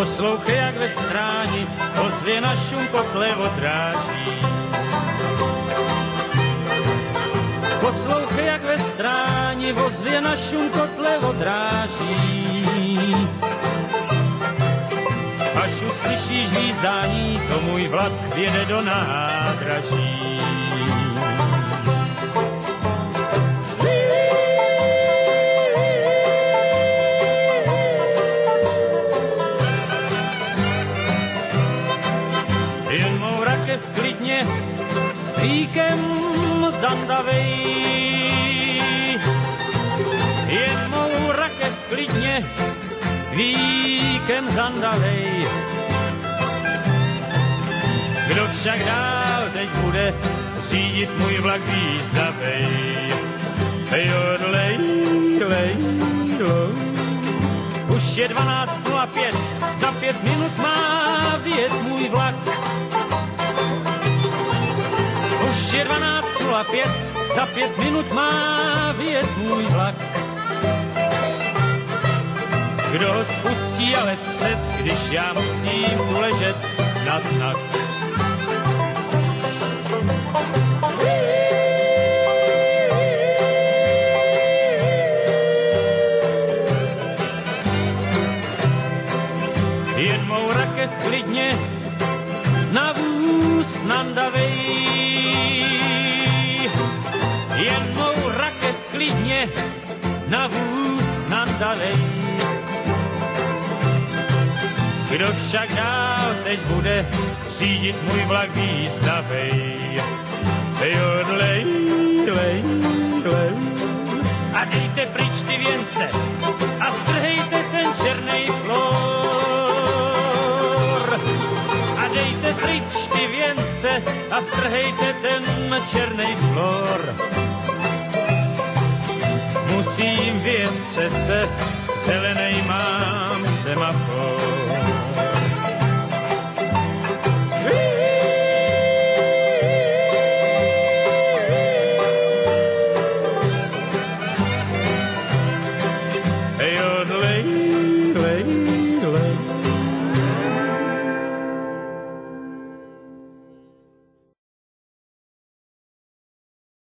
Poslouchej, jak ve stráni ozvěna šum kotle odráží. Poslouchej, jak ve stráni ozvěna šum kotle odráží. Až uslyšíš hvízdání, to můj vlak jede do nádraží. Jen mou rakev klidně víkem zandavej. Jen mou rakev klidně víkem zandavej. Kdo však dál teď bude řídit můj vlak výzdavej? Jodlej, lej, lo. Už je 12:05, za 5 minut má vyjet můj vlak. Už je 12:05, za 5 minut má vyjet můj vlak. Kdo ho spustí ale před, když já musím tu ležet na znak. Jen mou rakev klidně na vůz nandavej. Jen mou rakev klidně na vůz nandavej. Kdo však dál teď bude řídit můj vlak výzdavej? Jodlej, lej, lej. A dejte pryč ty věnce a strhejte ten černej flor. A dejte pryč ty věnce a strhejte ten černej flor. Musím vyjet přece, zelenej mám semafor.